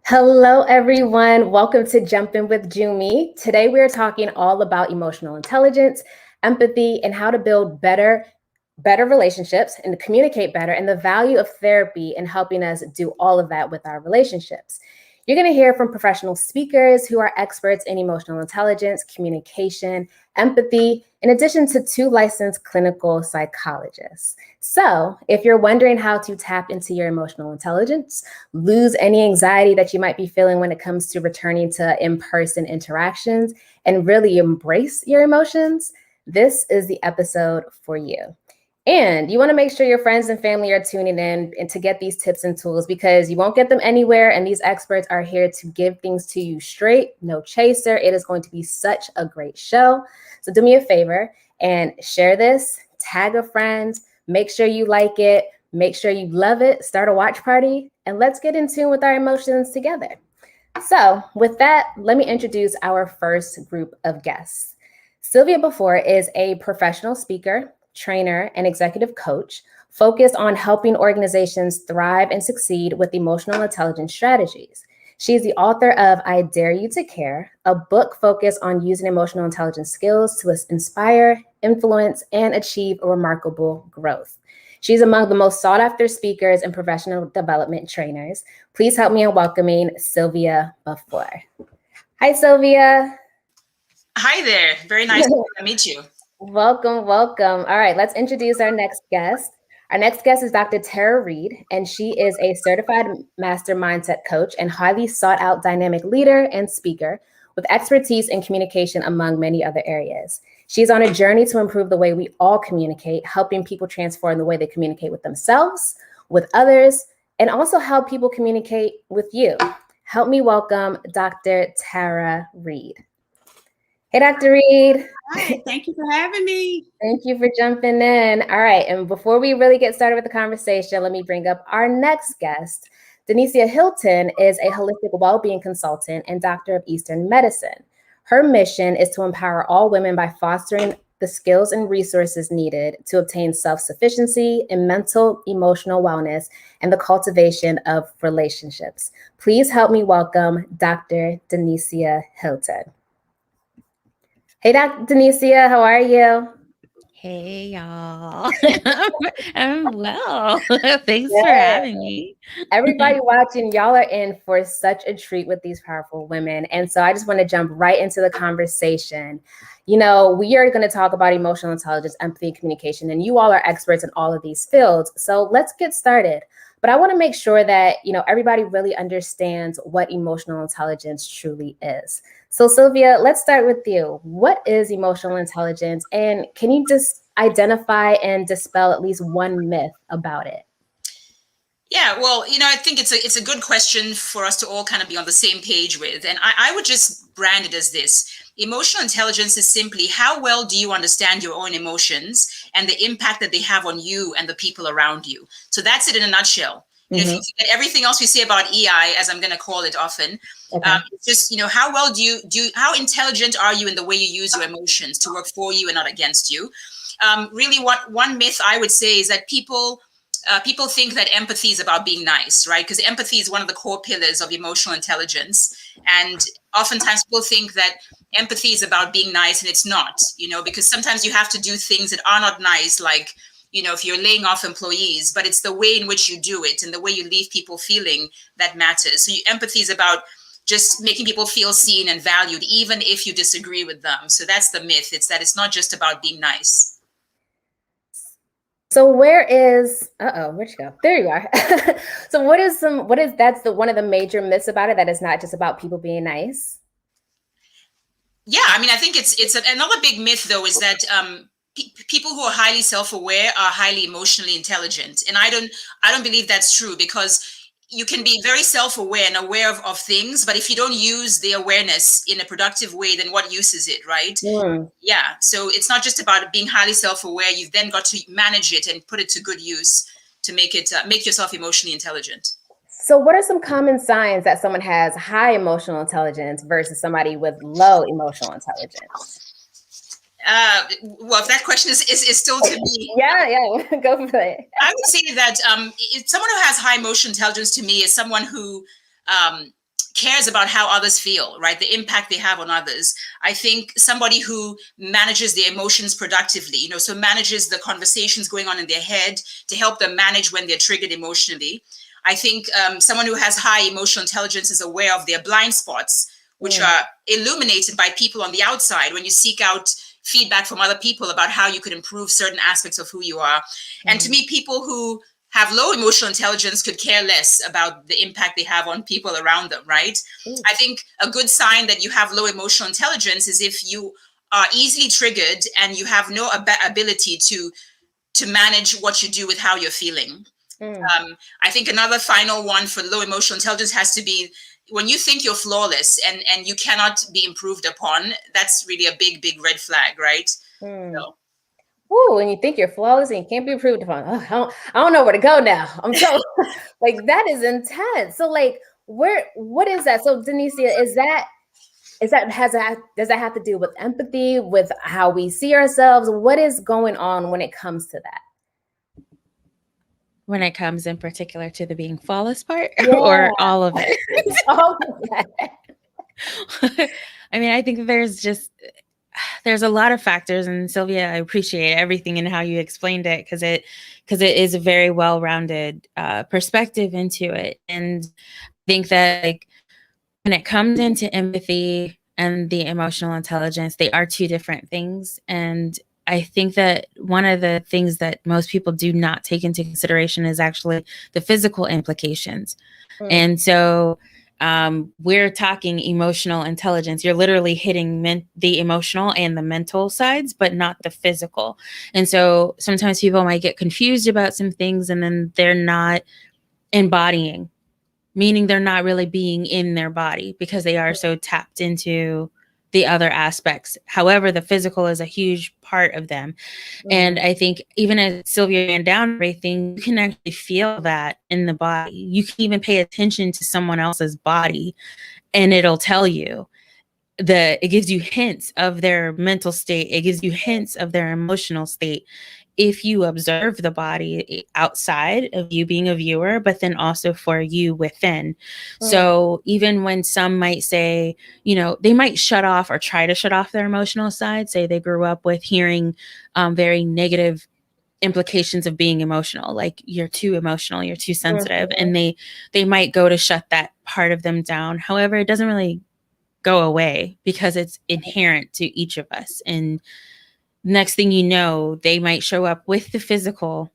Hello, everyone. Welcome to Jumpin' with Jumi. Today, we are talking all about emotional intelligence, empathy, and how to build better relationships and to communicate better, and the value of therapy in helping us do all of that with our relationships. You're going to hear from professional speakers who are experts in emotional intelligence, communication, empathy, in addition to 2 licensed clinical psychologists. So, if you're wondering how to tap into your emotional intelligence, lose any anxiety that you might be feeling when it comes to returning to in-person interactions, and really embrace your emotions, this is the episode for you. And you want to make sure your friends and family are tuning in and to get these tips and tools, because you won't get them anywhere. And these experts are here to give things to you straight, no chaser. It is going to be such a great show. So do me a favor and share this, tag a friend, make sure you like it, make sure you love it, start a watch party, and let's get in tune with our emotions together. So with that, let me introduce our first group of guests. Sylvia Before is a professional speaker, trainer, and executive coach focused on helping organizations thrive and succeed with emotional intelligence strategies. She is the author of I Dare You to Care, a book focused on using emotional intelligence skills to inspire, influence, and achieve remarkable growth. She's among the most sought after speakers and professional development trainers. Please help me in welcoming Sylvia Before. Hi, Sylvia. Hi there. Very nice to meet you. Welcome, welcome. All right, let's introduce our next guest. Our next guest is Dr. Tara Reid, and she is a certified master mindset coach and highly sought out dynamic leader and speaker with expertise in communication, among many other areas. She's on a journey to improve the way we all communicate, helping people transform the way they communicate with themselves, with others, and also how people communicate with you. Help me welcome Dr. Tara Reid. Hey, Dr. Reid. Hi, thank you for having me. Thank you for jumping in. All right, and before we really get started with the conversation, let me bring up our next guest. Denicia Hilton is a holistic well-being consultant and doctor of Eastern medicine. Her mission is to empower all women by fostering the skills and resources needed to obtain self-sufficiency in mental, emotional wellness, and the cultivation of relationships. Please help me welcome Dr. Denicia Hilton. Hey, Dr. Denicia, how are you? Hey, y'all. I'm well. Thanks for having me. Everybody watching, y'all are in for such a treat with these powerful women. And so I just want to jump right into the conversation. You know, we are going to talk about emotional intelligence, empathy, communication, and you all are experts in all of these fields. So let's get started. But I want to make sure that, you know, everybody really understands what emotional intelligence truly is. So Sylvia, let's start with you. What is emotional intelligence? And can you just identify and dispel at least one myth about it? Yeah, well, I think it's a good question for us to all kind of be on the same page with. And I would just brand it as this. Emotional intelligence is simply how well do you understand your own emotions and the impact that they have on you and the people around you. So that's it in a nutshell. If you forget everything else we say about EI, as I'm going to call it often, it's just, how well how intelligent are you in the way you use your emotions to work for you and not against you? Really, one myth I would say is that people think that empathy is about being nice, right? Because empathy is one of the core pillars of emotional intelligence. And oftentimes people think that empathy is about being nice, and it's not, because sometimes you have to do things that are not nice, like, if you're laying off employees, but it's the way in which you do it and the way you leave people feeling that matters. So empathy is about just making people feel seen and valued, even if you disagree with them. So that's the myth. It's that it's not just about being nice. So where'd you go? There you are. So that's one of the major myths about it, that it's not just about people being nice? Yeah, I mean, I think it's another big myth, though, is that people who are highly self-aware are highly emotionally intelligent. And I don't believe that's true, because you can be very self-aware and aware of things, but if you don't use the awareness in a productive way, then what use is it, right? Yeah. So it's not just about being highly self-aware. You've then got to manage it and put it to good use to make yourself emotionally intelligent. So what are some common signs that someone has high emotional intelligence versus somebody with low emotional intelligence? Well, if that question is still to me. Yeah, go for it. I would say that someone who has high emotional intelligence to me is someone who cares about how others feel, right? The impact they have on others. I think somebody who manages their emotions productively, so manages the conversations going on in their head to help them manage when they're triggered emotionally. I think someone who has high emotional intelligence is aware of their blind spots, which are illuminated by people on the outside when you seek out feedback from other people about how you could improve certain aspects of who you are. And to me, people who have low emotional intelligence could care less about the impact they have on people around them, right? I think a good sign that you have low emotional intelligence is if you are easily triggered and you have no ability to manage what you do with how you're feeling. I think another final one for low emotional intelligence has to be when you think you're flawless and you cannot be improved upon. That's really a big, big red flag, right? So. Ooh, and you think you're flawless and you can't be improved upon. Oh, I don't know where to go now. I'm so like, that is intense. So like, what is that? So Denicia, does that have to do with empathy, with how we see ourselves? What is going on when it comes to that? When it comes in particular to the being flawless part, or all of it? All of that. I mean, I think there's a lot of factors, and Sylvia, I appreciate everything and how you explained it, because it is a very well-rounded perspective into it. And I think that, like, when it comes into empathy and the emotional intelligence, they are two different things. And I think that one of the things that most people do not take into consideration is actually the physical implications. And so we're talking emotional intelligence. You're literally hitting the emotional and the mental sides, but not the physical. And so sometimes people might get confused about some things, and then they're not embodying, meaning they're not really being in their body because they are so tapped into the other aspects. However, the physical is a huge part of them. And I think even as Sylvia ran down everything, you can actually feel that in the body. You can even pay attention to someone else's body, and it'll tell you. It gives you hints of their mental state. It gives you hints of their emotional state if you observe the body outside of you being a viewer, but then also for you within. So even when some might say, they might shut off or try to shut off their emotional side, say they grew up with hearing very negative implications of being emotional, like you're too emotional, you're too sensitive, and they might go to shut that part of them down. However, it doesn't really go away because it's inherent to each of us. And next thing you know, they might show up with the physical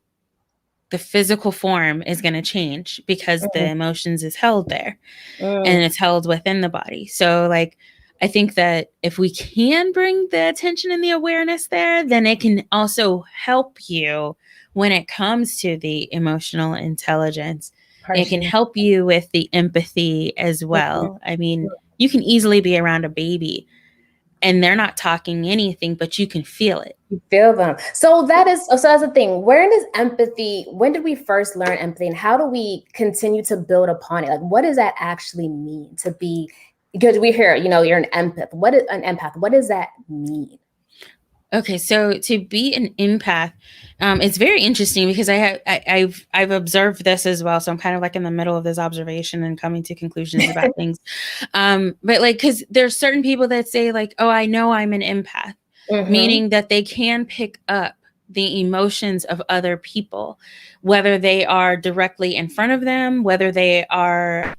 form is going to change because the emotions is held there and it's held within the body. So like, I think that if we can bring the attention and the awareness there, then it can also help you when it comes to the emotional intelligence. It can help you with the empathy as well. I mean, you can easily be around a baby and they're not talking anything, but you can feel it. You feel them. So that's the thing. When did we first learn empathy, and how do we continue to build upon it? Like, what does that actually mean to be, because we hear, you're an empath. What is an empath? What does that mean? Okay, so to be an empath, it's very interesting because I've observed this as well. So I'm kind of like in the middle of this observation and coming to conclusions about things. But like, because there's certain people that say like, oh, I know I'm an empath, meaning that they can pick up the emotions of other people, whether they are directly in front of them, whether they are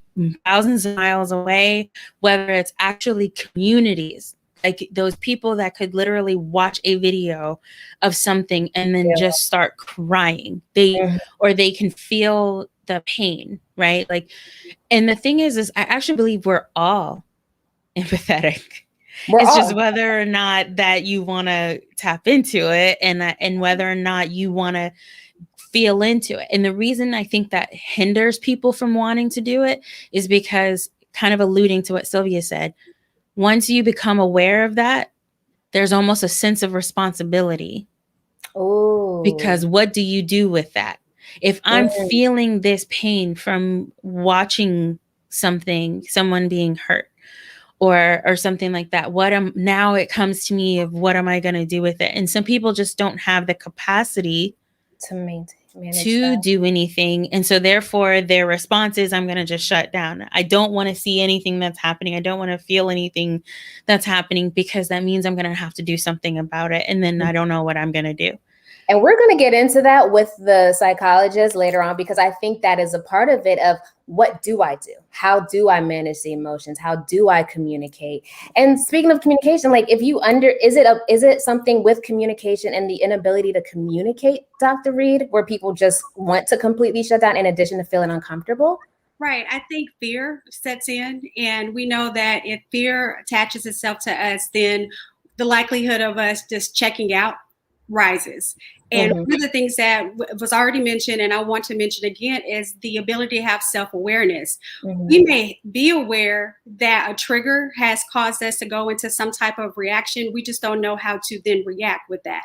thousands of miles away, whether it's actually communities. Like those people that could literally watch a video of something and then just start crying. Or they can feel the pain, right? Like, and the thing is I actually believe we're all empathetic. It's just whether or not that you want to tap into it and whether or not you want to feel into it. And the reason I think that hinders people from wanting to do it is because, kind of alluding to what Sylvia said, once you become aware of that, there's almost a sense of responsibility. Oh. Because what do you do with that? If I'm feeling this pain from watching someone being hurt or something like that, now it comes to me of what am I going to do with it? And some people just don't have the capacity to do anything. And so therefore their response is, I'm going to just shut down. I don't want to see anything that's happening. I don't want to feel anything that's happening, because that means I'm going to have to do something about it. And then I don't know what I'm going to do. And we're going to get into that with the psychologist later on, because I think that is a part of it of what do I do? How do I manage the emotions? How do I communicate? And speaking of communication, like is it something with communication and the inability to communicate, Dr. Reed, where people just want to completely shut down in addition to feeling uncomfortable? Right. I think fear sets in, and we know that if fear attaches itself to us, then the likelihood of us just checking out rises. And one of the things that was already mentioned, and I want to mention again, is the ability to have self-awareness. We may be aware that a trigger has caused us to go into some type of reaction. We just don't know how to then react with that.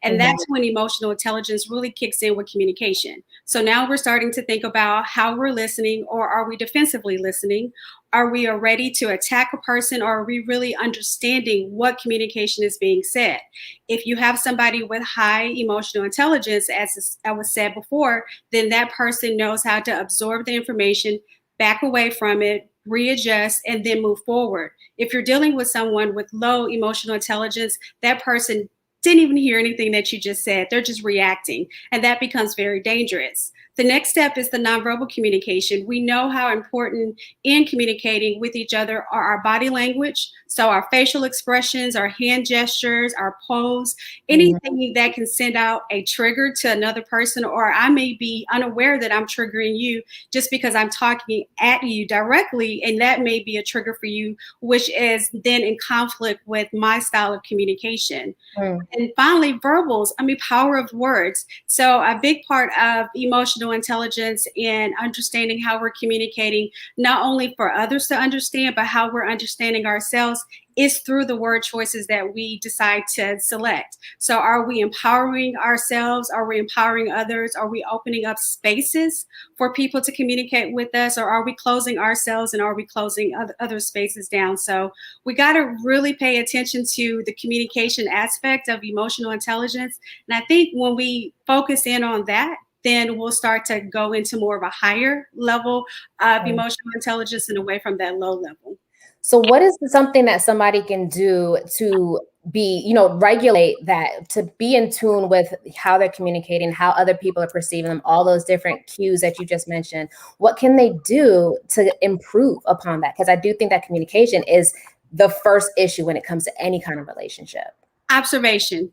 And that's when emotional intelligence really kicks in with communication. So now we're starting to think about how we're listening, or are we defensively listening? Are we ready to attack a person, or are we really understanding what communication is being said? If you have somebody with high emotional intelligence, as I was said before, then that person knows how to absorb the information, back away from it, readjust, and then move forward. If you're dealing with someone with low emotional intelligence, that person didn't even hear anything that you just said. They're just reacting, and that becomes very dangerous. The next step is the nonverbal communication. We know how important in communicating with each other are our body language. So our facial expressions, our hand gestures, our pose, anything that can send out a trigger to another person, or I may be unaware that I'm triggering you just because I'm talking at you directly, and that may be a trigger for you, which is then in conflict with my style of communication. And finally, verbals, power of words. So a big part of emotional intelligence and understanding how we're communicating, not only for others to understand, but how we're understanding ourselves, is through the word choices that we decide to select. So are we empowering ourselves? Are we empowering others? Are we opening up spaces for people to communicate with us? Or are we closing ourselves, and are we closing other spaces down? So we got to really pay attention to the communication aspect of emotional intelligence. And I think when we focus in on that, then we'll start to go into more of a higher level of emotional intelligence and away from that low level. So what is something that somebody can do to be, regulate that, to be in tune with how they're communicating, how other people are perceiving them, all those different cues that you just mentioned? What can they do to improve upon that? Because I do think that communication is the first issue when it comes to any kind of relationship. Observation.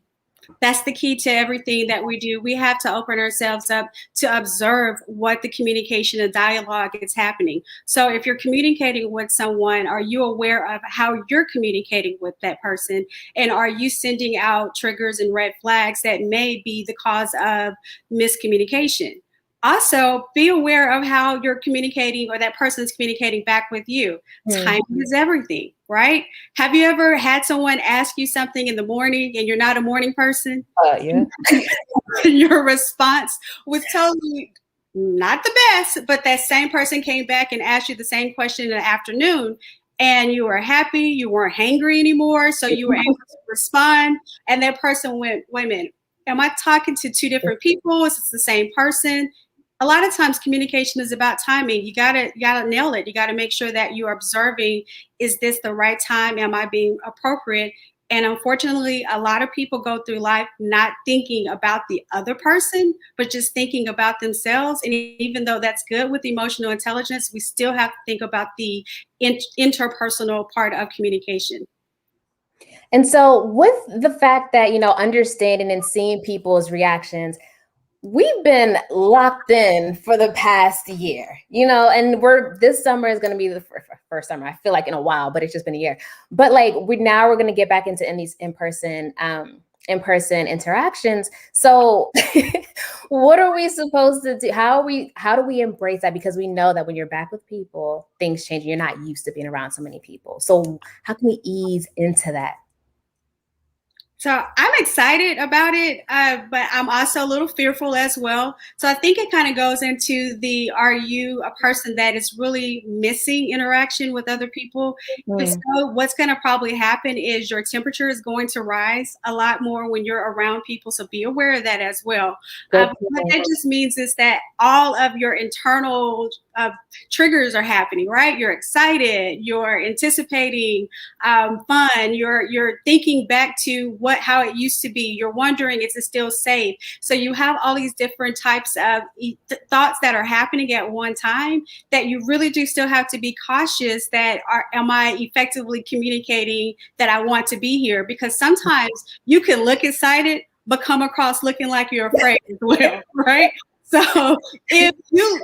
That's the key to everything that we do. We have to open ourselves up to observe what the communication and dialogue is happening. So if you're communicating with someone, are you aware of how you're communicating with that person? And are you sending out triggers and red flags that may be the cause of miscommunication? Also, be aware of how you're communicating, or that person's communicating back with you. Timing is everything, right? Have you ever had someone ask you something in the morning and you're not a morning person? Yeah. Your response was totally not the best, but that same person came back and asked you the same question in the afternoon, and you were happy, you weren't hangry anymore, so you were able to respond. And that person went, wait a minute, am I talking to two different people? Is it the same person? A lot of times communication is about timing. You gotta nail it. You gotta make sure that you're observing, is this the right time? Am I being appropriate? And unfortunately, a lot of people go through life not thinking about the other person, but just thinking about themselves. And even though that's good with emotional intelligence, we still have to think about the interpersonal part of communication. And so with the fact that, understanding and seeing people's reactions, we've been locked in for the past year, and this summer is going to be the first summer, I feel like, in a while, but it's just been a year. But like we're going to get back into these in-person interactions. So what are we supposed to do? How do we embrace that? Because we know that when you're back with people, things change. You're not used to being around so many people. So how can we ease into that? So I'm excited about it, but I'm also a little fearful as well. So I think it kind of goes into are you a person that is really missing interaction with other people? If so, what's going to probably happen is your temperature is going to rise a lot more when you're around people. So be aware of that as well. What that just means is that all of your internal triggers are happening, right? You're excited, you're anticipating fun, you're thinking back to how it used to be. You're wondering, is it still safe? So you have all these different types of thoughts that are happening at one time that you really do still have to be cautious that am I effectively communicating that I want to be here? Because sometimes you can look excited, but come across looking like you're afraid as well, right? So if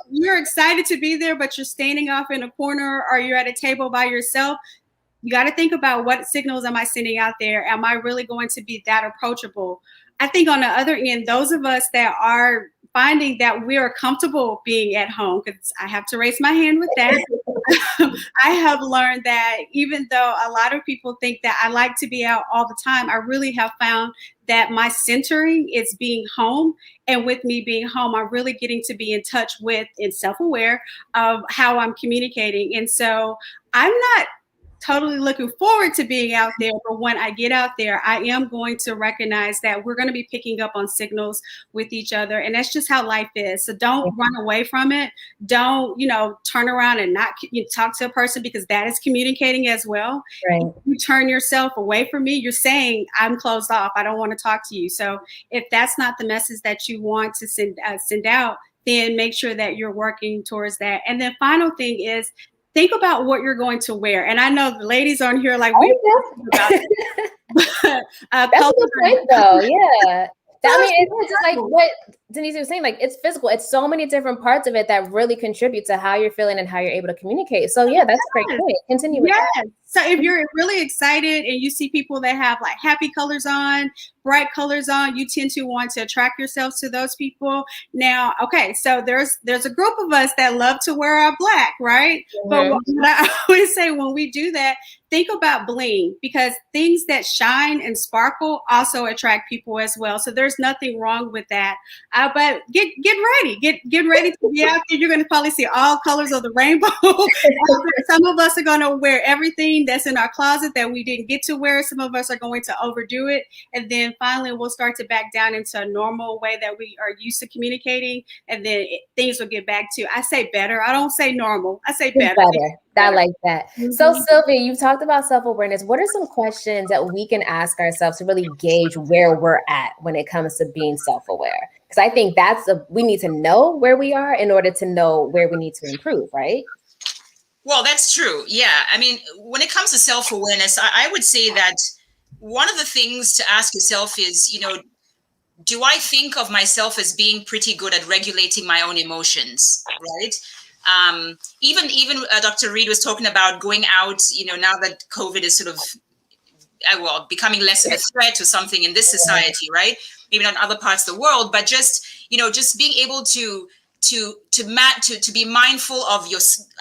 you're excited to be there, but you're standing off in a corner or you're at a table by yourself, you got to think about what signals am I sending out there? Am I really going to be that approachable? I think on the other end, those of us that are finding that we are comfortable being at home, because I have to raise my hand with that. I have learned that even though a lot of people think that I like to be out all the time, I really have found that my centering is being home. And with me being home, I'm really getting to be in touch with and self-aware of how I'm communicating. And so I'm not totally looking forward to being out there, but when I get out there, I am going to recognize that we're going to be picking up on signals with each other, and that's just how life is. So don't run away from it. Don't turn around and not talk to a person, because that is communicating as well. Right. If you turn yourself away from me, you're saying I'm closed off, I don't want to talk to you. So if that's not the message that you want to send out, then make sure that you're working towards that. And then final thing is, think about what you're going to wear. And I know the ladies on here like, that's a good point though. Yeah. I mean, it's just like what Denise was saying, like it's physical. It's so many different parts of it that really contribute to how you're feeling and how you're able to communicate. So yeah, that's a great point. Continue with that. So if you're really excited and you see people that have like happy colors on, bright colors on, you tend to want to attract yourself to those people. Now, okay, so there's a group of us that love to wear our black, right? Mm-hmm. But what I always say when we do that, think about bling, because things that shine and sparkle also attract people as well. So there's nothing wrong with that. But get ready. Get ready to be out there. You're going to probably see all colors of the rainbow. Some of us are going to wear everything that's in our closet that we didn't get to wear. Some of us are going to overdo it. And then finally, we'll start to back down into a normal way that we are used to communicating. And then things will get back to, I say better. I don't say normal. I say better. I like that. Mm-hmm. So Sylvia, you've talked about self-awareness. What are some questions that we can ask ourselves to really gauge where we're at when it comes to being self-aware? Because I think we need to know where we are in order to know where we need to improve, right? Well, that's true. Yeah. I mean, when it comes to self-awareness, I would say that one of the things to ask yourself is, do I think of myself as being pretty good at regulating my own emotions, right? Even Dr. Reed was talking about going out, now that COVID is sort of, becoming less of a threat to something in this society, right? Maybe not in other parts of the world, but just being able to be mindful of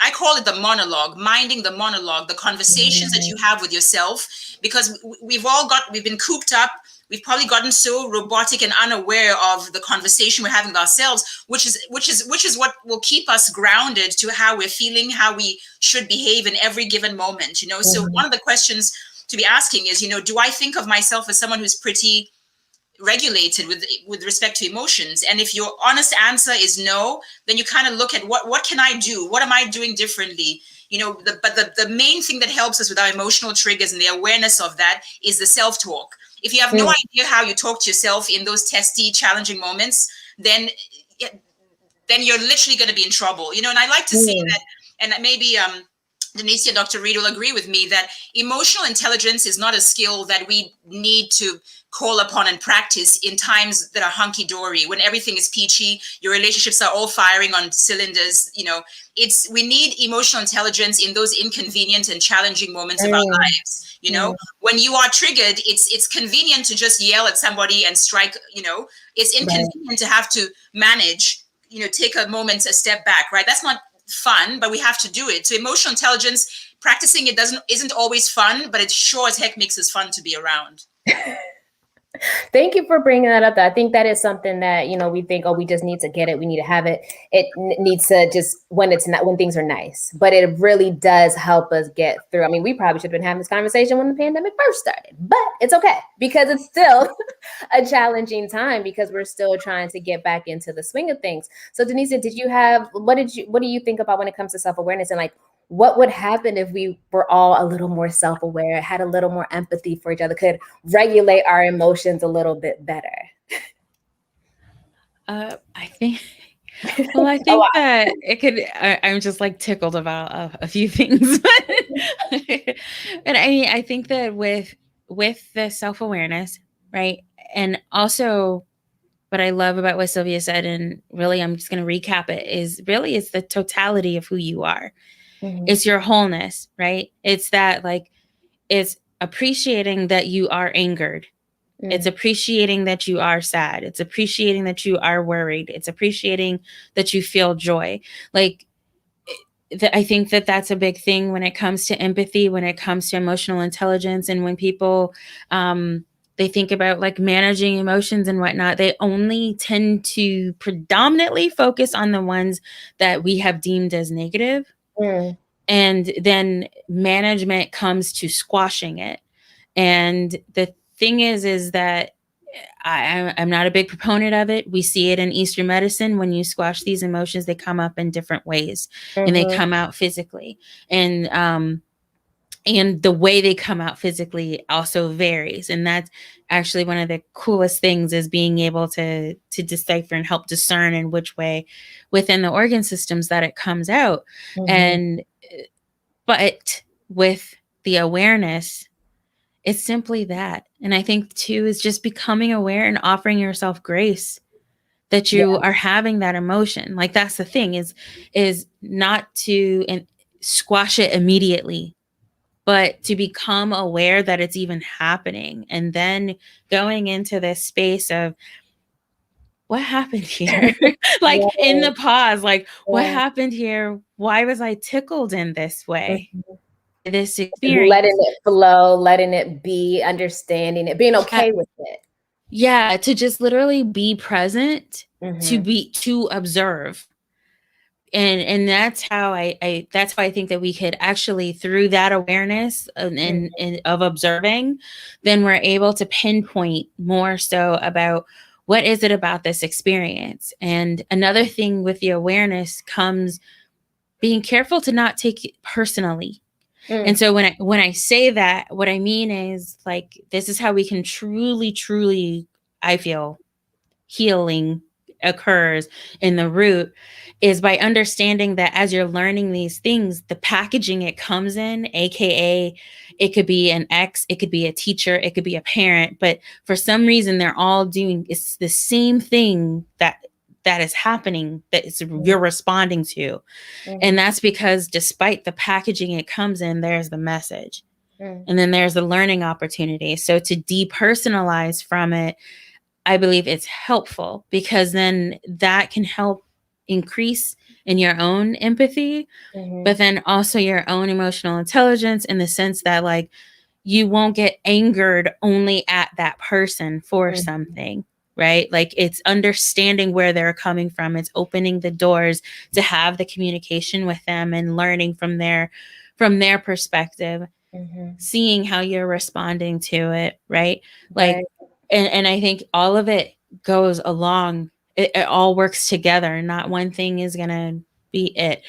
I call it the monologue, minding the monologue, the conversations that you have with yourself, because we've been cooped up. We've probably gotten so robotic and unaware of the conversation we're having with ourselves, which is what will keep us grounded to how we're feeling, how we should behave in every given moment. So one of the questions to be asking is, do I think of myself as someone who's pretty regulated with respect to emotions? And if your honest answer is no, then you kind of look at what can I do? What am I doing differently? But the main thing that helps us with our emotional triggers and the awareness of that is the self-talk. If you have no idea how you talk to yourself in those testy, challenging moments, then you're literally going to be in trouble. And I like to say that, and maybe Denise and Dr. Reed will agree with me, that emotional intelligence is not a skill that we need to call upon and practice in times that are hunky-dory, when everything is peachy, your relationships are all firing on cylinders. We need emotional intelligence in those inconvenient and challenging moments of our lives. When you are triggered, it's convenient to just yell at somebody and strike. It's inconvenient to have to manage. Take a moment, a step back. Right? That's not fun, but we have to do it. So emotional intelligence, practicing it isn't always fun, but it sure as heck makes us fun to be around. Thank you for bringing that up. I think that is something that, we think, oh, we just need to get it. We need to have it. It needs to just when things are nice, but it really does help us get through. I mean, we probably should have been having this conversation when the pandemic first started, but it's okay because it's still a challenging time because we're still trying to get back into the swing of things. So Denise, what do you think about when it comes to self-awareness and like, what would happen if we were all a little more self-aware, had a little more empathy for each other, could regulate our emotions a little bit better? I think, well, I think that it could, I'm just like tickled about a few things. And I mean, I think that with the self-awareness, right? And also what I love about what Sylvia said, and really I'm just going to recap it, is really it's the totality of who you are. Mm-hmm. It's your wholeness, right? It's that like, it's appreciating that you are angered. It's appreciating that you are sad. It's appreciating that you are worried. It's appreciating that you feel joy. Like, I think that that's a big thing when it comes to empathy, when it comes to emotional intelligence. And when people, they think about like managing emotions and whatnot, they only tend to predominantly focus on the ones that we have deemed as negative. And then management comes to squashing it. And the thing is that I'm not a big proponent of it. We see it in Eastern medicine. When you squash these emotions, they come up in different ways and they come out physically. And the way they come out physically also varies. And that's actually one of the coolest things, is being able to decipher and help discern in which way within the organ systems that it comes out. But with the awareness, it's simply that. And I think too is just becoming aware and offering yourself grace that you are having that emotion. Like, that's the thing, is not to squash it immediately, but to become aware that it's even happening. And then going into this space of, what happened here? Like in the pause, like, what happened here? Why was I tickled in this way? This experience, letting it flow, letting it be, understanding it, being okay with it. Yeah, to just literally be present, to observe. And that's how that's why I think that we could actually, through that awareness and of observing, then we're able to pinpoint more so about what is it about this experience. And another thing with the awareness comes being careful to not take it personally. And so when I say that, what I mean is, like, this is how we can truly, I feel, healing occurs in the root, is by understanding that as you're learning these things, the packaging it comes in, AKA it could be an ex, it could be a teacher, it could be a parent, but for some reason they're all doing, it's the same thing that is happening, that you're responding to. And that's because despite the packaging it comes in, there's the message. And then there's the learning opportunity. So to depersonalize from it, I believe it's helpful, because then that can help increase in your own empathy, but then also your own emotional intelligence, in the sense that, like, you won't get angered only at that person for something, right? Like, it's understanding where they're coming from. It's opening the doors to have the communication with them and learning from their perspective, seeing how you're responding to it, right? Like, and I think all of it goes along. It all works together. Not one thing is going to be it.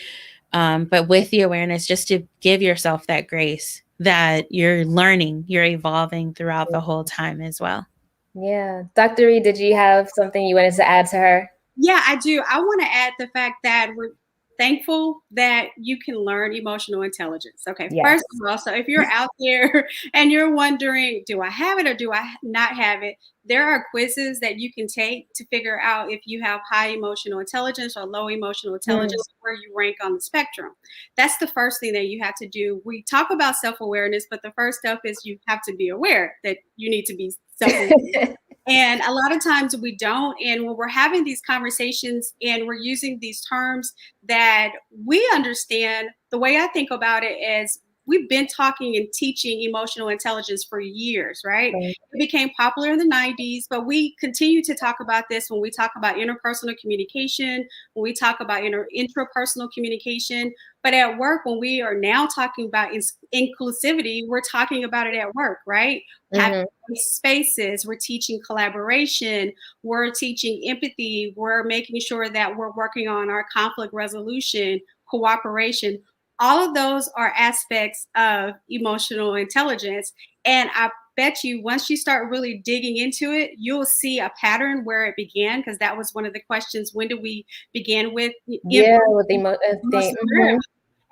But with the awareness, just to give yourself that grace that you're learning, you're evolving throughout the whole time as well. Yeah. Dr. Reed, did you have something you wanted to add to her? Yeah, I do. I want to add the fact that we're thankful that you can learn emotional intelligence. Okay. Yes. First of all, so if you're out there and you're wondering, do I have it or do I not have it? There are quizzes that you can take to figure out if you have high emotional intelligence or low emotional intelligence, where you rank on the spectrum. That's the first thing that you have to do. We talk about self-awareness, but the first step is you have to be aware that you need to be self-aware. And a lot of times we don't. And when we're having these conversations and we're using these terms that we understand, the way I think about it is, we've been talking and teaching emotional intelligence for years, right? It became popular in the 90s, but we continue to talk about this when we talk about interpersonal communication, when we talk about intrapersonal communication. But at work, when we are now talking about inclusivity, we're talking about it at work, right? Having spaces, we're teaching collaboration, we're teaching empathy, we're making sure that we're working on our conflict resolution, cooperation. All of those are aspects of emotional intelligence. And I bet you once you start really digging into it, you'll see a pattern where it began, because that was one of the questions. When did we begin with? With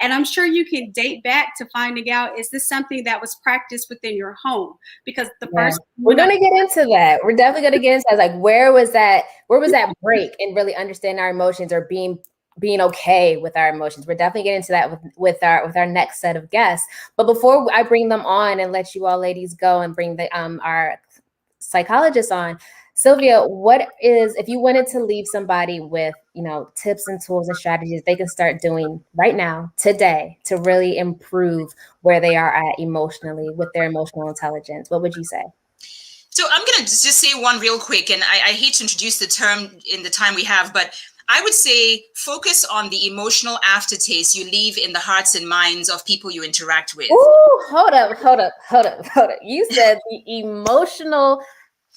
And I'm sure you can date back to finding out, is this something that was practiced within your home? Because the first, we're going to get into that. We're definitely going to get into that. Like, where was that break in really understanding our emotions, or being okay with our emotions? We're definitely getting into that with our next set of guests. But before I bring them on and let you all ladies go and bring the our psychologist on, Sylvia, if you wanted to leave somebody with, tips and tools and strategies they can start doing right now, today, to really improve where they are at emotionally with their emotional intelligence, what would you say? So I'm going to just say one real quick, and I hate to introduce the term in the time we have, but I would say focus on the emotional aftertaste you leave in the hearts and minds of people you interact with. Ooh, hold up. You said the emotional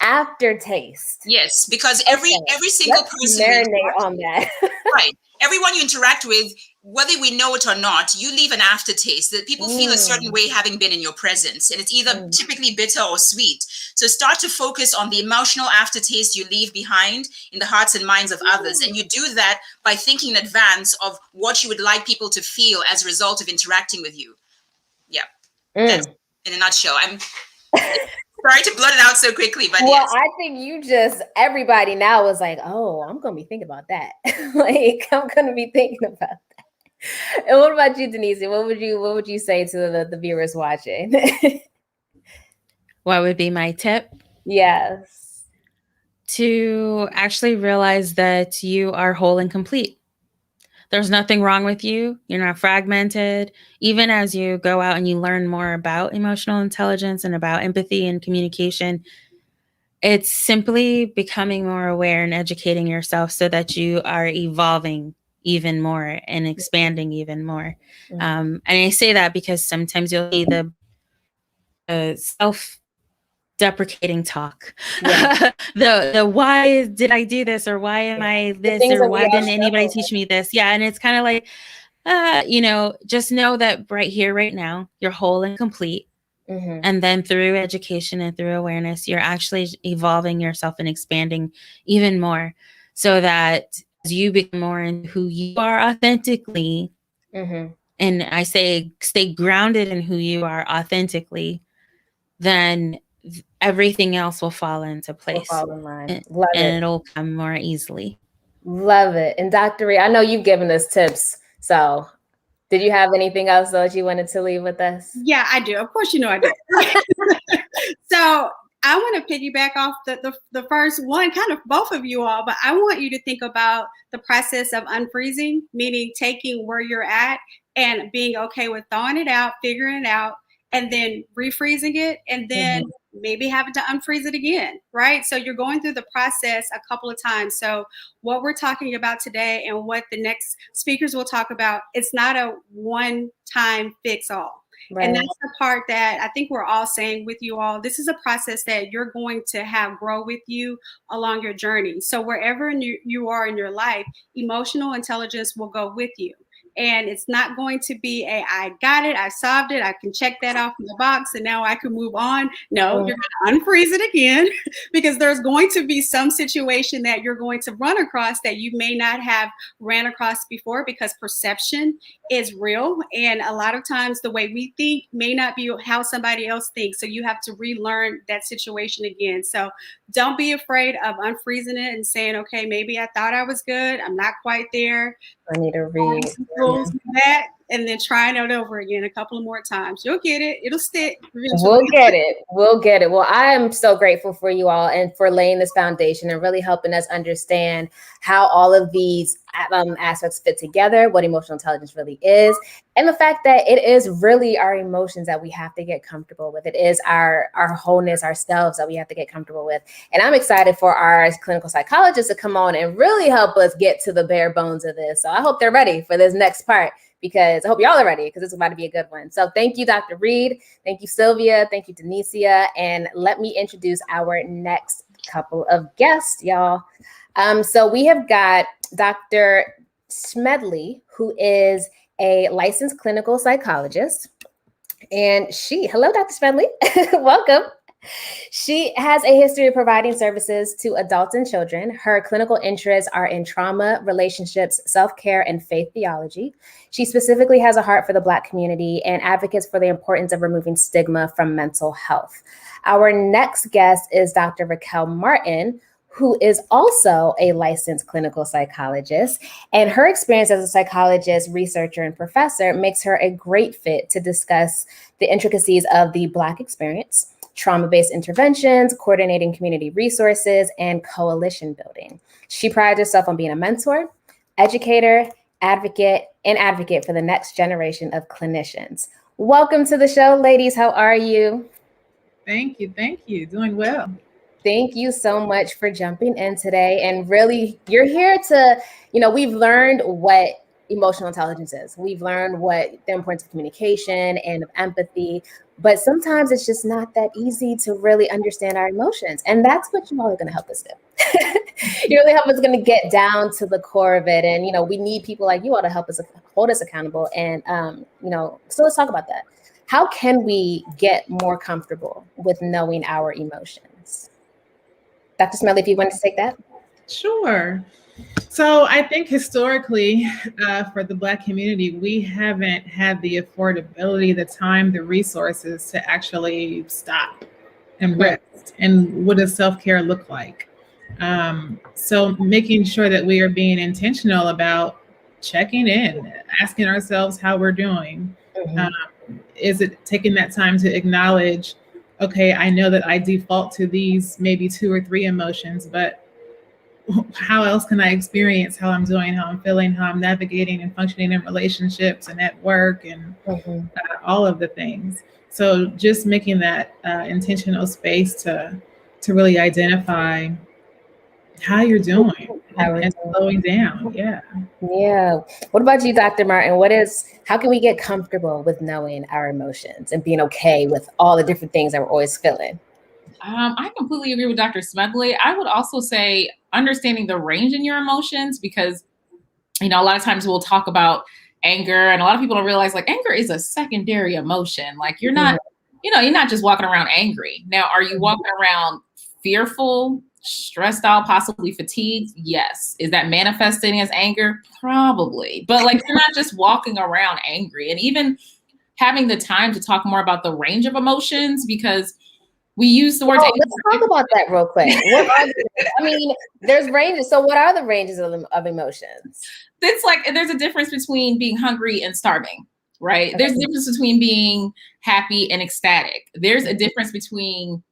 aftertaste. Yes, because every single person marinate on that. Right. Everyone you interact with, whether we know it or not, you leave an aftertaste that people feel a certain way having been in your presence. And it's either typically bitter or sweet. So start to focus on the emotional aftertaste you leave behind in the hearts and minds of others. And you do that by thinking in advance of what you would like people to feel as a result of interacting with you. Yeah. That's in a nutshell. I'm sorry to blurt it out so quickly, but yes. I think everybody now is like, oh, I'm going to be thinking about that. Like, I'm going to be thinking about that. And what about you, Denise? What would you say to the viewers watching? What would be my tip? Yes. To actually realize that you are whole and complete. There's nothing wrong with you. You're not fragmented. Even as you go out and you learn more about emotional intelligence and about empathy and communication, it's simply becoming more aware and educating yourself so that you are evolving even more and expanding even more. And I say that because sometimes you'll see the self-deprecating talk. Yeah. the why did I do this, or why am I this, or why didn't anybody teach me this? Yeah. And it's kind of like, just know that right here, right now, you're whole and complete. And then through education and through awareness, you're actually evolving yourself and expanding even more, so that as you become more in who you are authentically, and I say stay grounded in who you are authentically, then everything else will fall into place. Will fall in line. And it'll come more easily. Love it. And Dr. Ree, I know you've given us tips. So did you have anything else that you wanted to leave with us? Yeah, I do. Of course, I do. So I want to piggyback off the first one, kind of both of you all, but I want you to think about the process of unfreezing, meaning taking where you're at and being okay with thawing it out, figuring it out, and then refreezing it, and then maybe having to unfreeze it again, right? So you're going through the process a couple of times. So what we're talking about today and what the next speakers will talk about, it's not a one-time fix-all. Right. And that's the part that I think we're all saying with you all. This is a process that you're going to have grow with you along your journey. So wherever you are in your life, emotional intelligence will go with you. And it's not going to be I got it, I solved it, I can check that off in the box, and now I can move on. No, you're going to unfreeze it again, because there's going to be some situation that you're going to run across that you may not have ran across before, because perception is real. And a lot of times the way we think may not be how somebody else thinks. So you have to relearn that situation again. So don't be afraid of unfreezing it and saying, okay, maybe I thought I was good, I'm not quite there. I need to read. That and then trying it over again a couple of more times. You'll get it. It'll stick eventually. We'll get it. We'll get it. Well, I am so grateful for you all and for laying this foundation and really helping us understand how all of these aspects fit together, what emotional intelligence really is, and the fact that it is really our emotions that we have to get comfortable with. It is our wholeness, ourselves that we have to get comfortable with. And I'm excited for our clinical psychologists to come on and really help us get to the bare bones of this. So I hope they're ready for this next part, because I hope y'all are ready, because it's about to be a good one. So thank you, Dr. Reed. Thank you, Sylvia. Thank you, Denicia. And let me introduce our next couple of guests, y'all. So we have got Dr. Smedley, who is a licensed clinical psychologist. And hello, Dr. Smedley, welcome. She has a history of providing services to adults and children. Her clinical interests are in trauma, relationships, self-care, and faith theology. She specifically has a heart for the Black community and advocates for the importance of removing stigma from mental health. Our next guest is Dr. Raquel Martin, who is also a licensed clinical psychologist. And her experience as a psychologist, researcher, and professor makes her a great fit to discuss the intricacies of the Black experience, trauma-based interventions, coordinating community resources, and coalition building. She prides herself on being a mentor, educator, advocate for the next generation of clinicians. Welcome to the show, ladies. How are you? Thank you. Thank you. Doing well. Thank you so much for jumping in today. And really, you're here to, we've learned what emotional intelligence is. We've learned what the importance of communication and of empathy, but sometimes it's just not that easy to really understand our emotions. And that's what you all are going to help us do. You really help us going to get down to the core of it. And, we need people like you all to help us hold us accountable. And, so let's talk about that. How can we get more comfortable with knowing our emotions? Dr. Smedley, if you want to take that. Sure. So I think historically, for the Black community, we haven't had the affordability, the time, the resources to actually stop and rest. And what does self-care look like? So making sure that we are being intentional about checking in, asking ourselves how we're doing. Is it taking that time to acknowledge, okay, I know that I default to these maybe 2 or 3 emotions, but how else can I experience how I'm doing, how I'm feeling, how I'm navigating and functioning in relationships and at work and all of the things. So just making that intentional space to really identify how you're doing and slowing down. Yeah. What about you, Dr. Martin? How can we get comfortable with knowing our emotions and being okay with all the different things that we're always feeling? I completely agree with Dr. Smedley. I would also say understanding the range in your emotions, because, a lot of times we'll talk about anger, and a lot of people don't realize like anger is a secondary emotion. Like you're not, you're not just walking around angry. Now, are you walking around fearful, stressed out, possibly fatigued? Yes. Is that manifesting as anger? Probably. But like you're not just walking around angry. And even having the time to talk more about the range of emotions, because we use the words. Let's talk about that real quick. There's ranges. So what are the ranges of emotions? It's like there's a difference between being hungry and starving, right? There's a difference between being happy and ecstatic. There's a difference between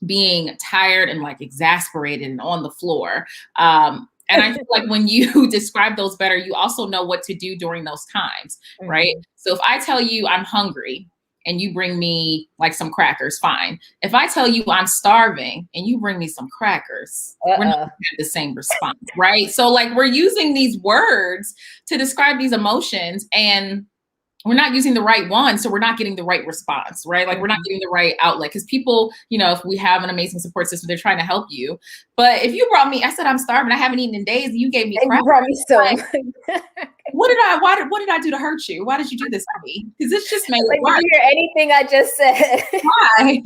being tired and like exasperated and on the floor. And I feel like when you describe those better, you also know what to do during those times, right? So if I tell you I'm hungry and you bring me like some crackers, fine. If I tell you I'm starving and you bring me some crackers, we're not gonna have the same response, right? So like we're using these words to describe these emotions, and we're not using the right one, so we're not getting the right response, right? Like we're not getting the right outlet, because people, if we have an amazing support system, they're trying to help you. But if you brought me, I said I'm starving, I haven't eaten in days, and you gave me crap. What did I do to hurt you? Why did you do this to me? Because it's just made it worse. Did you hear anything I just said? Why?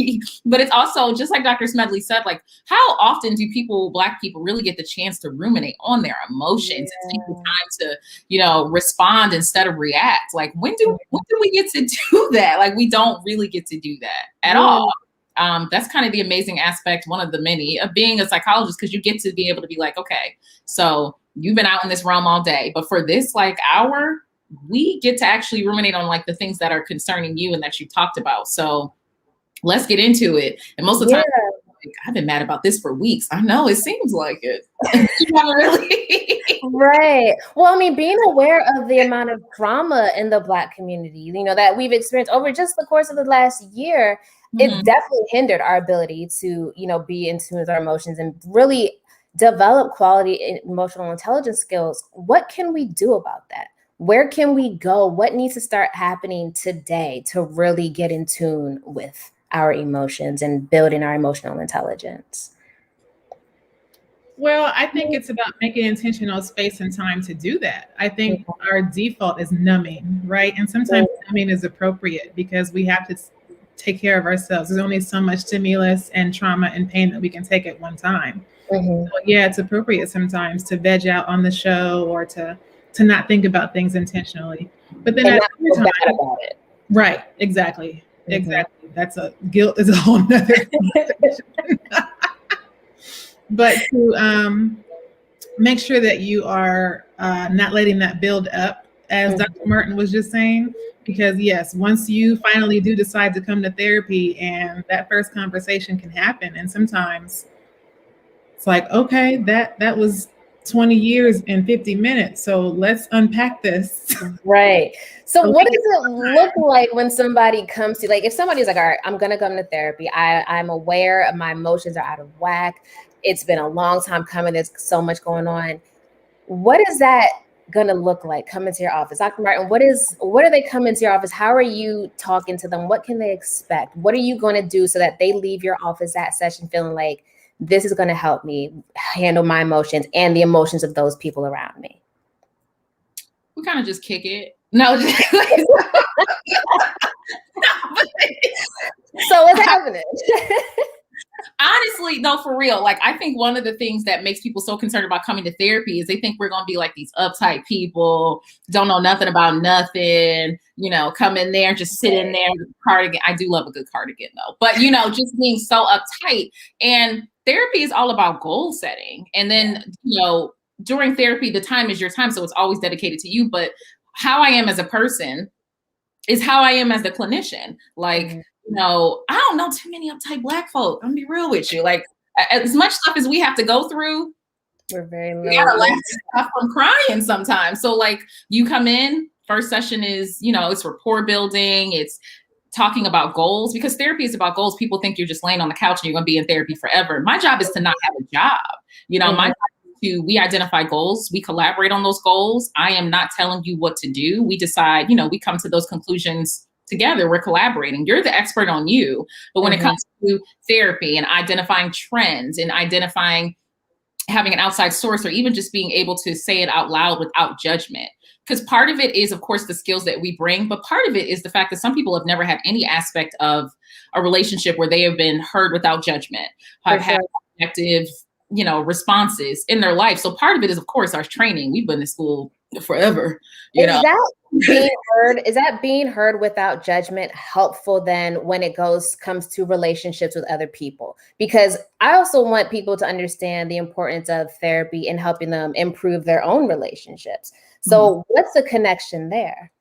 But it's also just like Dr. Smedley said, like how often do Black people really get the chance to ruminate on their emotions and take the time to, respond instead of react? Like when do we get to do that? Like we don't really get to do that at all. That's kind of the amazing aspect, one of the many, of being a psychologist, because you get to be able to be like, okay, so you've been out in this realm all day, but for this like hour, we get to actually ruminate on like the things that are concerning you and that you talked about. So let's get into it. And most of the time, like, I've been mad about this for weeks. I know, it seems like it. You haven't really. Right. Well, I mean, being aware of the amount of trauma in the Black community, you know, that we've experienced over just the course of the last year, it's definitely hindered our ability to, you know, be in tune with our emotions and really develop quality emotional intelligence skills. What can we do about that? Where can we go? What needs to start happening today to really get in tune with our emotions and building our emotional intelligence? Well, I think it's about making intentional space and time to do that. I think our default is numbing, right? And sometimes numbing is appropriate because we have to take care of ourselves. There's only so much stimulus and trauma and pain that we can take at one time. So yeah, it's appropriate sometimes to veg out on the show or to not think about things intentionally. But then at the same time, about it. Right, exactly. Exactly. That's a guilt is a whole nother conversation. But to make sure that you are not letting that build up, as Dr. Martin was just saying, because yes, once you finally do decide to come to therapy and that first conversation can happen, and sometimes it's like, okay, that was 20 years and 50 minutes. So let's unpack this. Right. So what does it look like when somebody comes to, like, if somebody's like, all right, I'm going to come to therapy. I'm aware of my emotions are out of whack. It's been a long time coming. There's so much going on. What is that going to look like coming to your office? Dr. Martin, what are they coming to your office? How are you talking to them? What can they expect? What are you going to do so that they leave your office that session feeling like this is going to help me handle my emotions and the emotions of those people around me? We kind of just kick it. No. So what's happening? Honestly, no, for real. Like, I think one of the things that makes people so concerned about coming to therapy is they think we're going to be like these uptight people, don't know nothing about nothing, you know, come in there, just sit in there with a cardigan. I do love a good cardigan though, but you know, just being so uptight. And therapy is all about goal setting. And then, you know, during therapy, the time is your time. So it's always dedicated to you. But how I am as a person is how I am as a clinician. Like, you know, I don't know too many uptight Black folk. I'm gonna be real with you. Like, as much stuff as we have to go through, we're very low. We gotta laugh from crying sometimes. So like, you come in, first session is, you know, it's rapport building. It's talking about goals, because therapy is about goals. People think you're just laying on the couch and you're gonna be in therapy forever. My job is to not have a job. You know, my job is we identify goals. We collaborate on those goals. I am not telling you what to do. We decide, you know, we come to those conclusions together. We're collaborating. You're the expert on you. But when it comes to therapy and identifying trends and identifying, having an outside source, or even just being able to say it out loud without judgment. Because part of it is, of course, the skills that we bring, but part of it is the fact that some people have never had any aspect of a relationship where they have been heard without judgment, have had objective, you know, responses in their life. So part of it is, of course, our training. We've been in school forever. You know? Is that being heard without judgment helpful then when it comes to relationships with other people? Because I also want people to understand the importance of therapy in helping them improve their own relationships. So what's the connection there?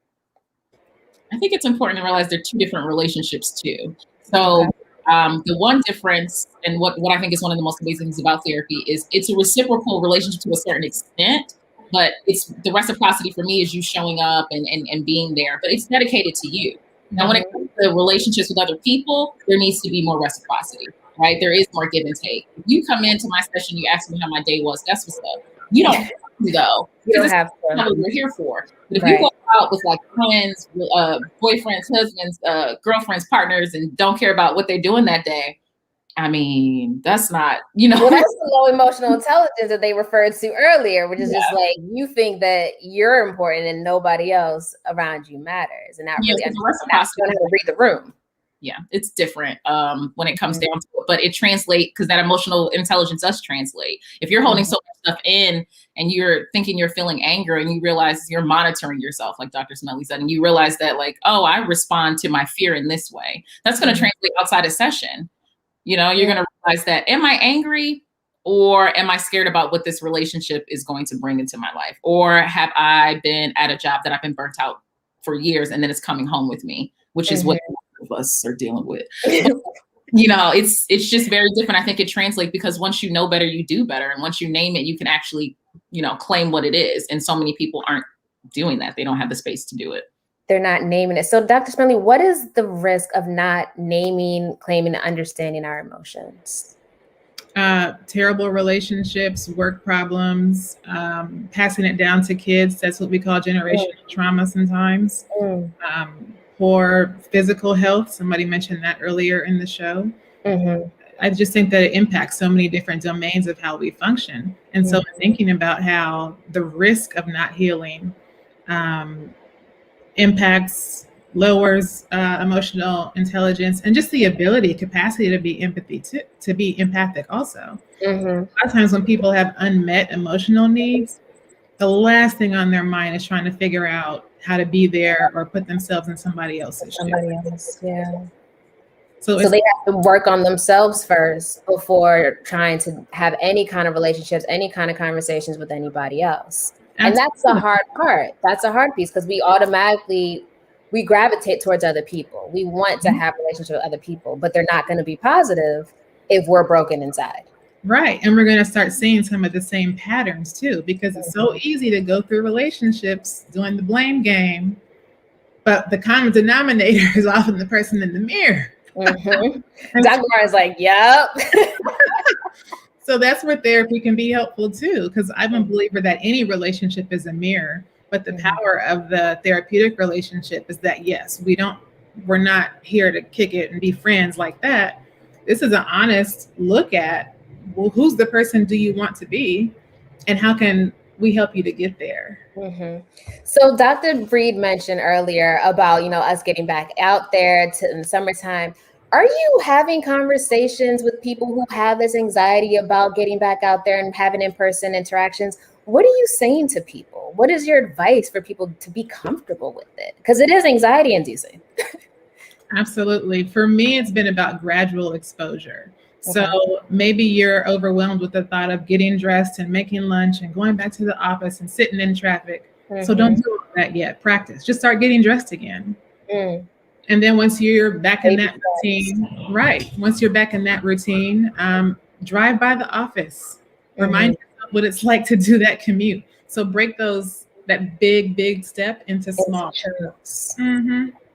I think it's important to realize there are two different relationships too. So the one difference, and what I think is one of the most amazing things about therapy, is it's a reciprocal relationship to a certain extent. But it's the reciprocity for me is you showing up and being there, but it's dedicated to you. Now, when it comes to relationships with other people, there needs to be more reciprocity, right? There is more give and take. If you come into my session, you ask me how my day was, that's what's up. You don't have to go. You don't have to. That's what we're here for. But if you go out with like friends, boyfriends, husbands, girlfriends, partners, and don't care about what they're doing that day, I mean, that's not, you know. Well, that's the low emotional intelligence that they referred to earlier, which is just like, you think that you're important and nobody else around you matters. And not really understanding how to read the room. Yeah, it's different when it comes down to it, but it translates, because that emotional intelligence does translate. If you're holding so much stuff in and you're thinking you're feeling anger and you realize you're monitoring yourself, like Dr. Smelly said, and you realize that like, oh, I respond to my fear in this way, that's going to translate outside a session. You know, you're going to realize that, am I angry Or am I scared about what this relationship is going to bring into my life? Or have I been at a job that I've been burnt out for years and then it's coming home with me, which is what most of us are dealing with. It's just very different. I think it translates because once you know better, you do better. And once you name it, you can actually, claim what it is. And so many people aren't doing that. They don't have the space to do it. They're not naming it. So Dr. Smedley, what is the risk of not naming, claiming, and understanding our emotions? Terrible relationships, work problems, passing it down to kids. That's what we call generational trauma sometimes. Poor physical health. Somebody mentioned that earlier in the show. I just think that it impacts so many different domains of how we function. And so thinking about how the risk of not healing impacts, lowers emotional intelligence, and just the ability, capacity to be to be empathic also. A lot of times when people have unmet emotional needs, the last thing on their mind is trying to figure out how to be there or put themselves in somebody else's shoes. So they have to work on themselves first before trying to have any kind of relationships, any kind of conversations with anybody else. And that's the hard part. That's a hard piece because we gravitate towards other people. We want to have relationships with other people, but they're not going to be positive if we're broken inside. Right. And we're going to start seeing some of the same patterns too, because it's so easy to go through relationships doing the blame game, but the common denominator is often the person in the mirror. Dr. Mar is like, yep. So that's where therapy can be helpful too, because I'm a believer that any relationship is a mirror, but the power of the therapeutic relationship is that, yes, we're not here to kick it and be friends like that. This is an honest look at, well, who's the person do you want to be and how can we help you to get there? So Dr. Breed mentioned earlier about, us getting back out there in the summertime. Are you having conversations with people who have this anxiety about getting back out there and having in-person interactions? What are you saying to people? What is your advice for people to be comfortable with it? Because it is anxiety inducing. Absolutely. For me, it's been about gradual exposure. So maybe you're overwhelmed with the thought of getting dressed and making lunch and going back to the office and sitting in traffic. So don't do that yet. Practice. Just start getting dressed again. And then once you're back in that routine, once you're back in that routine, drive by the office. Remind yourself what it's like to do that commute. So break that big step into small chunks.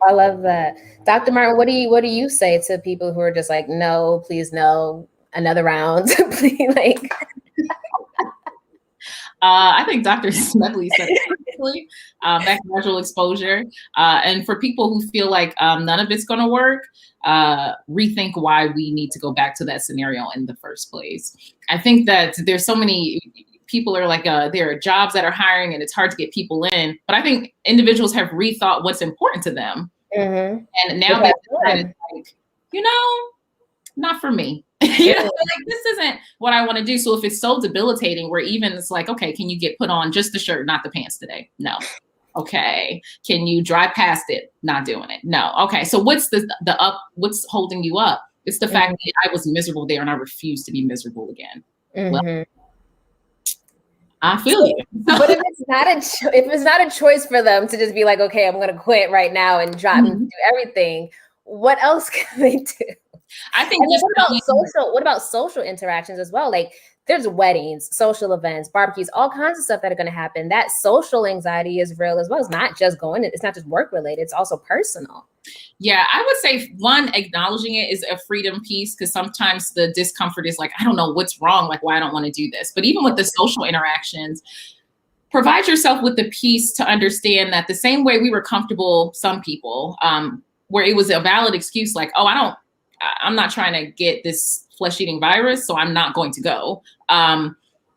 I love that. Dr. Martin, what do you say to people who are just like, no, please no, another round? I think Dr. Smedley said it perfectly, that gradual exposure. And for people who feel like none of it's going to work, rethink why we need to go back to that scenario in the first place. I think that there's so many people are like, there are jobs that are hiring and it's hard to get people in. But I think individuals have rethought what's important to them. And now they've decided, like, not for me. Like, this isn't what I want to do. So if it's so debilitating where even it's like, okay, can you get put on just the shirt, not the pants today? No. Okay. Can you drive past it? Not doing it. No. Okay. So what's what's holding you up? It's the fact that I was miserable there and I refuse to be miserable again. Well, I feel you. But if it's not a choice for them to just be like, okay, I'm going to quit right now and drop and do everything, what else can they do? I think what about social interactions as well? Like there's weddings, social events, barbecues, all kinds of stuff that are going to happen. That social anxiety is real as well. It's not just it's not just work related. It's also personal. Yeah, I would say one, acknowledging it is a freedom piece because sometimes the discomfort is like, I don't know what's wrong, like why I don't want to do this. But even with the social interactions, provide yourself with the piece to understand that the same way we were comfortable, some people, where it was a valid excuse like, oh, I'm not trying to get this flesh-eating virus, so I'm not going to go.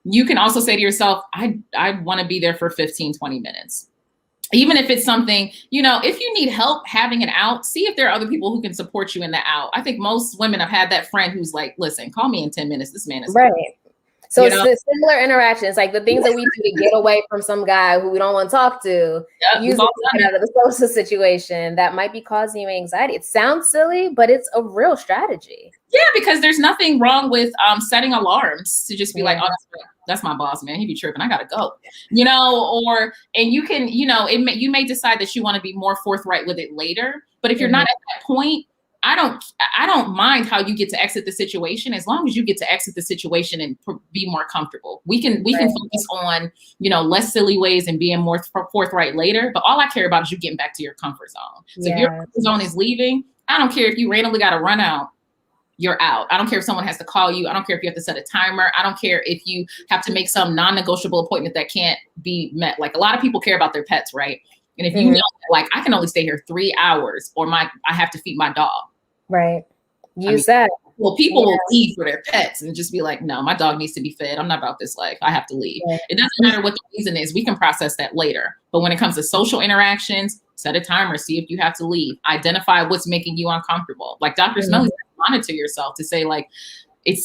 You can also say to yourself, I want to be there for 15, 20 minutes. Even if it's something, if you need help having it out, see if there are other people who can support you in the out. I think most women have had that friend who's like, listen, call me in 10 minutes. This man is right. So it's the similar interactions, like the things that we do to get away from some guy who we don't want to talk to, use it to get out of the social situation that might be causing you anxiety. It sounds silly, but it's a real strategy. Yeah, because there's nothing wrong with setting alarms to just be like, oh, that's my boss, man. He be tripping. I gotta go, and you can, you may decide that you want to be more forthright with it later. But if you're not at that point, I don't mind how you get to exit the situation, as long as you get to exit the situation and be more comfortable. We can focus on, less silly ways and being more forthright later. But all I care about is you getting back to your comfort zone. So if your comfort zone is leaving, I don't care if you randomly got to run out. You're out. I don't care if someone has to call you. I don't care if you have to set a timer. I don't care if you have to make some non-negotiable appointment that can't be met. Like, a lot of people care about their pets, right? And if you know, like, I can only stay here 3 hours, or I have to feed my dog. Right. That. Well, people will leave for their pets and just be like, no, my dog needs to be fed. I'm not about this life. I have to leave. Right. It doesn't matter what the reason is. We can process that later. But when it comes to social interactions, set a timer, see if you have to leave. Identify what's making you uncomfortable. Like Dr. Smelly said, monitor yourself to say, like,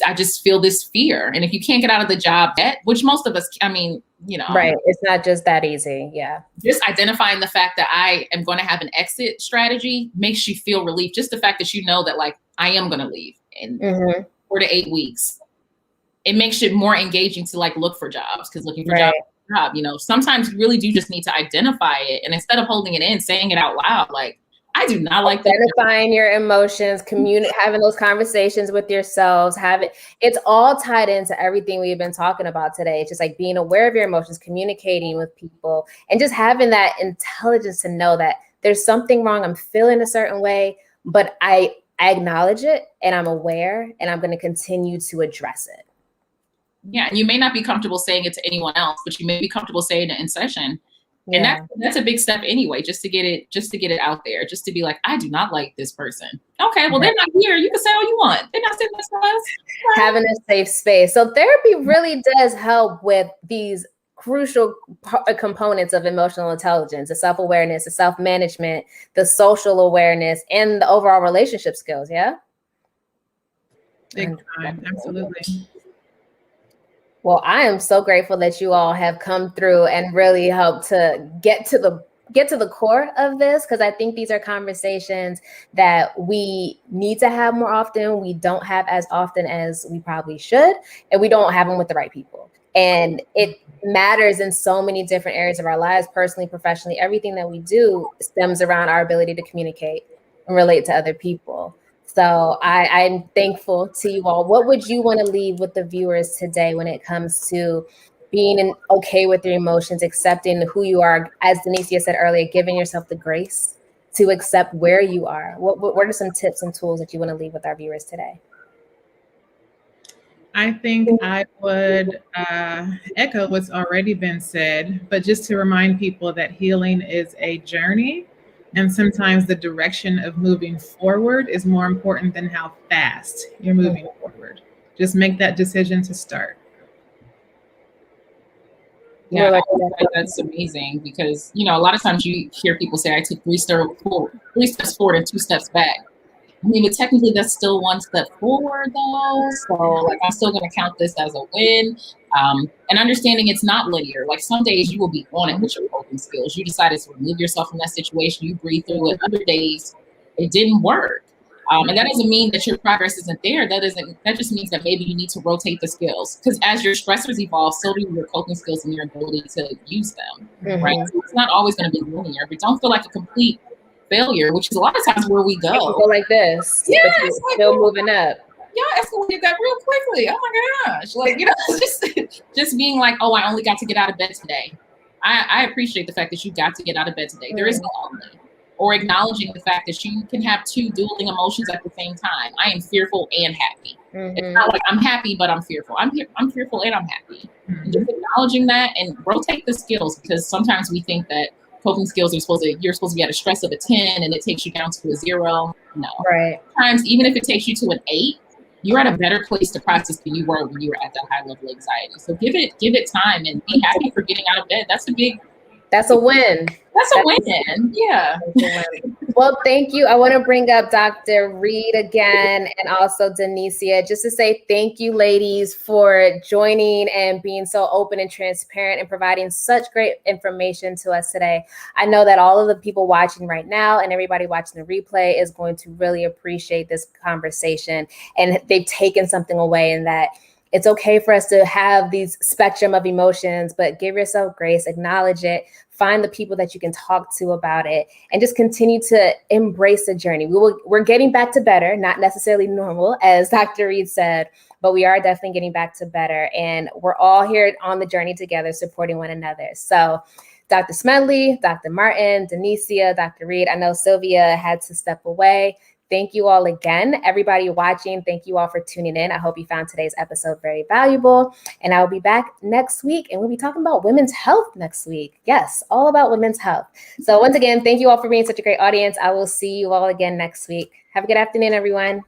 I just feel this fear. And if you can't get out of the job yet, which most of us, right. It's not just that easy. Yeah. Just identifying the fact that I am going to have an exit strategy makes you feel relief. Just the fact that you know that, like, I am going to leave in 4 to 8 weeks. It makes it more engaging to, like, look for jobs, because looking for jobs, sometimes you really do just need to identify it. And instead of holding it in, saying it out loud, like, I do not like identifying your emotions, having those conversations with yourselves, it's all tied into everything we've been talking about today. It's just like being aware of your emotions, communicating with people, and just having that intelligence to know that there's something wrong. I'm feeling a certain way, but I acknowledge it, and I'm aware, and I'm going to continue to address it. Yeah. And you may not be comfortable saying it to anyone else, but you may be comfortable saying it in session. And that's a big step anyway, just to get it out there, just to be like, I do not like this person. Okay, well, they're not here. You can say all you want. They're not sitting next to us. Right. Having a safe space. So therapy really does help with these crucial components of emotional intelligence: the self-awareness, the self-management, the social awareness, and the overall relationship skills. Yeah. Big time. Absolutely. Well, I am so grateful that you all have come through and really helped to get to the core of this, because I think these are conversations that we need to have more often. We don't have as often as we probably should, and we don't have them with the right people. And it matters in so many different areas of our lives, personally, professionally. Everything that we do stems around our ability to communicate and relate to other people. So I'm thankful to you all. What would you want to leave with the viewers today when it comes to being okay with your emotions, accepting who you are, as Denicia said earlier, giving yourself the grace to accept where you are? What are some tips and tools that you want to leave with our viewers today? I think I would echo what's already been said, but just to remind people that healing is a journey. And sometimes the direction of moving forward is more important than how fast you're moving forward. Just make that decision to start. Yeah, I think that's amazing, because, a lot of times you hear people say, I took 3 steps forward and 2 steps back. I mean, but technically that's still 1 step forward though. So, like, I'm still going to count this as a win. And understanding it's not linear. Like, some days you will be on it with your coping skills. You decided to remove yourself from that situation. You breathe through it. Other days it didn't work. And that doesn't mean that your progress isn't there. That just means that maybe you need to rotate the skills, because as your stressors evolve, so do your coping skills and your ability to use them. Right? So it's not always going to be linear, but don't feel like a complete failure, which is a lot of times where we go. Go like this. Yeah, but you're still moving up. Y'all escalated that real quickly. Oh my gosh. Like, just being like, oh, I only got to get out of bed today. I appreciate the fact that you got to get out of bed today. There is no only. Or acknowledging the fact that you can have 2 dueling emotions at the same time. I am fearful and happy. It's not like I'm happy, but I'm fearful. I'm fearful and I'm happy. And just acknowledging that, and rotate the skills, because sometimes we think that coping skills you're supposed to be at a stress of a 10 and it takes you down to a 0. No. Right. Sometimes, even if it takes you to an 8, you're at a better place to process than you were when you were at that high level anxiety. So give it time, and be happy for getting out of bed. That's a win. That's a win. Yeah. Well, thank you. I want to bring up Dr. Reed again and also Denicia, just to say thank you, ladies, for joining and being so open and transparent and providing such great information to us today. I know that all of the people watching right now and everybody watching the replay is going to really appreciate this conversation, and they've taken something away in that it's okay for us to have these spectrum of emotions, but give yourself grace, acknowledge it, find the people that you can talk to about it, and just continue to embrace the journey. We're getting back to better, not necessarily normal, as Dr. Reed said, but we are definitely getting back to better. And we're all here on the journey together, supporting one another. So Dr. Smedley, Dr. Martin, Denicia, Dr. Reed, I know Sylvia had to step away. Thank you all again. Everybody watching, thank you all for tuning in. I hope you found today's episode very valuable. And I will be back next week, and we'll be talking about women's health next week. Yes, all about women's health. So once again, thank you all for being such a great audience. I will see you all again next week. Have a good afternoon, everyone.